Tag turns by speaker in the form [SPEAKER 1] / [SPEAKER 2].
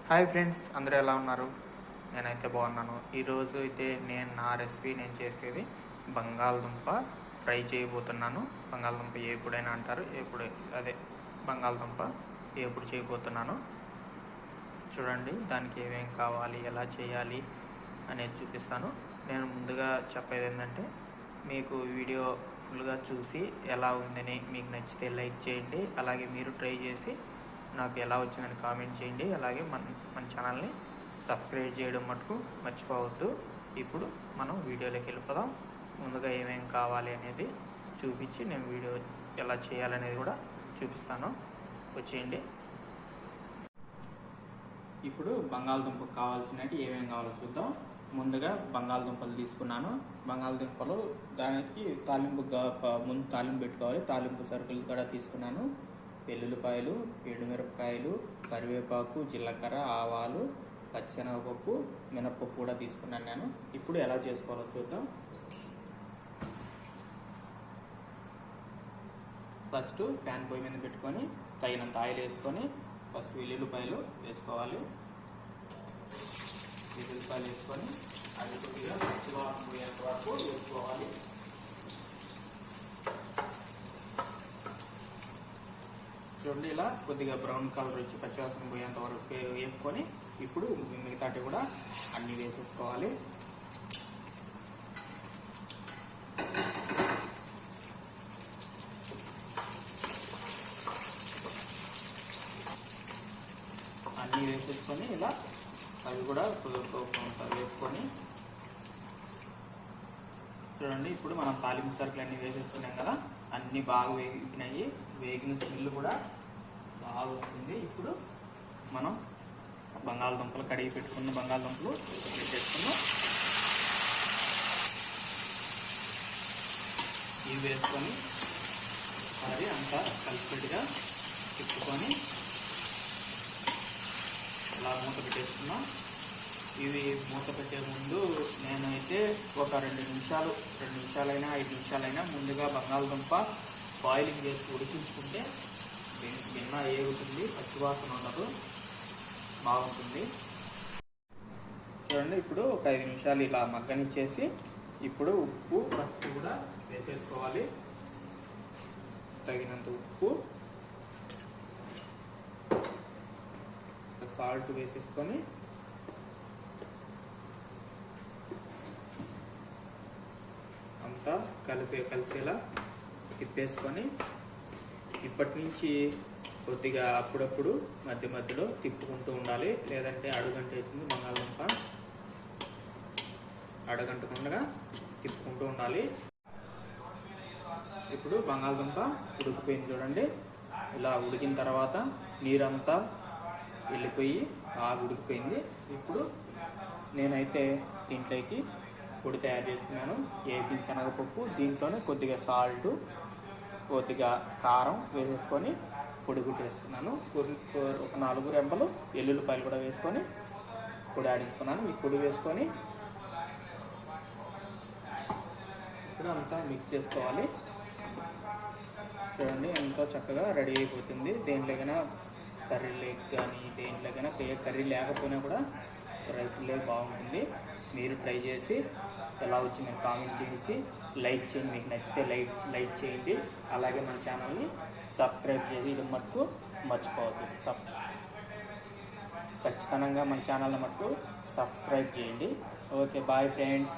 [SPEAKER 1] Hi friends, అందరూ ఎలా ఉన్నారు? నేనైతే బాగున్నాను. ఈరోజు అయితే నా రెసిపీ నేను చేసేది బంగాళదుంప ఫ్రై చేయబోతున్నాను. బంగాళదుంప ఏపుడైనా అంటారు, అదే బంగాళదుంప ఏపుడు చేయబోతున్నాను. చూడండి, దానికి ఏమేం కావాలి, ఎలా చేయాలి అనేది చూపిస్తాను. నేను ముందుగా చెప్పేది ఏంటంటే, మీకు వీడియో ఫుల్గా చూసి ఎలా ఉందని మీకు నచ్చితే లైక్ చేయండి. అలాగే మీరు ట్రై చేసి నాకు ఎలా వచ్చిందని కామెంట్ చేయండి. అలాగే మన ఛానల్ని సబ్స్క్రైబ్ చేయడం మటుకు మర్చిపోవద్దు. ఇప్పుడు మనం వీడియోలోకి వెళ్ళిపోదాం. ముందుగా ఏమేం కావాలి అనేది చూపించి నేను వీడియో ఎలా చేయాలనేది కూడా చూపిస్తాను. వచ్చేయండి. ఇప్పుడు బంగాళదుంపకు కావాల్సినవి ఏమేమి కావాలో చూద్దాం. ముందుగా బంగాళదుంపలు తీసుకున్నాను. బంగాళదుంపలు దానికి ముందు తాలింపు పెట్టుకోవాలి. తాలింపు సరుకులు కూడా తీసుకున్నాను. వెల్లుల్లిపాయలు, ఎండుమిరపకాయలు, కరివేపాకు, జీలకర్ర, ఆవాలు, పచ్చిశనగపప్పు, మినపప్పు కూడా తీసుకున్నాను నేను. ఇప్పుడు ఎలా చేసుకోవాలో చూద్దాం. ఫస్ట్ ప్యాన్ పొయ్యి మీద పెట్టుకొని తగినంత ఆయిల్ వేసుకొని ఫస్ట్ వెల్లుల్లిపాయలు వేసుకోవాలి. వెల్లుల్లిపాయలు వేసుకొని అది కొద్దిగా పచ్చివాసన పోయేంత వరకు వేసుకోవాలి. చూడండి, ఇలా కొద్దిగా బ్రౌన్ కలర్ వచ్చి పచ్చివాసన పోయేంత వరకు వేసుకొని ఇప్పుడు మిగతాటి కూడా అన్నీ వేసేసుకోవాలి. అన్నీ వేసేసుకొని ఇలా అవి కూడా వేసుకొని చూడండి. ఇప్పుడు మనం తాలింపు సరుకులు అన్నీ వేసేసుకున్నాం కదా, అన్నీ బాగా వేగినాయి. వేగిన స్మెల్ కూడా బాగా వస్తుంది. ఇప్పుడు మనం బంగాళదుంపలు కడిగి పెట్టుకున్న బంగాళదుంపలు వేసేసుకున్నాం. ఇవి వేసుకొని ఒకసారి అంతా కలిసిపెట్టుగా తిప్పుకొని ఇలా మూత పెట్టేసుకున్నాం. ఇవి మూత పెట్టే ముందు నేనైతే ఒక 2 నిమిషాలైనా 5 నిమిషాలైనా ముందుగా బంగాళదుంప బాయిలింగ్ చేసి ఉడికించుకుంటే భిన్న ఏగుతుంది, పచ్చివాసన ఉండదు, బాగుంటుంది. చూడండి, ఇప్పుడు ఒక 5 నిమిషాలు ఇలా మగ్గనిచ్చేసి ఇప్పుడు ఉప్పు, పసుపు కూడా వేసేసుకోవాలి. తగినంత ఉప్పు, సాల్ట్ వేసేసుకొని అంతా కలిసేలా తిప్పేసుకొని ఇప్పటి నుంచి కొద్దిగా అప్పుడప్పుడు మధ్య మధ్యలో తిప్పుకుంటూ ఉండాలి, లేదంటే అడుగంటేసింది బంగాళదుంప. అడగంటకుండా తిప్పుకుంటూ ఉండాలి. ఇప్పుడు బంగాళదుంప ఉడికిపోయింది చూడండి. ఇలా ఉడికిన తర్వాత నీరంతా వెళ్ళిపోయి బాగా ఉడికిపోయింది. ఇప్పుడు నేనైతే దీంట్లోకి పొడి తయారు చేసుకున్నాను. ఏపీ శనగపప్పు, దీంట్లోనే కొద్దిగా సాల్ట్, కొద్దిగా కారం వేసేసుకొని పొడి కుట్టేసుకున్నాను. ఒక 4 రెంపలు వెల్లుల్లిపాయలు కూడా వేసుకొని పొడి ఆడించుకున్నాను. ఈ పొడి వేసుకొని ఇప్పుడు అంతా మిక్స్ చేసుకోవాలి. చూడండి, ఎంతో చక్కగా రెడీ అయిపోతుంది. దేంట్లోకైనా కర్రీ లేక్ కానీ దేంట్లోకైనా కర్రీ లేకపోయినా కూడా రైస్ లేక్ బాగుంటుంది. మీరు ట్రై చేసి ఎలా వచ్చింది కామెంట్ చేసి లైక్ చేయండి. మీకు నచ్చితే లైక్ చేయండి. అలాగే మన ఛానల్ని సబ్స్క్రైబ్ చేసి ఇది మటుకు మర్చిపోవద్దు. ఖచ్చితంగా మన ఛానల్ని మటుకు సబ్స్క్రైబ్ చేయండి. Okay, bye friends.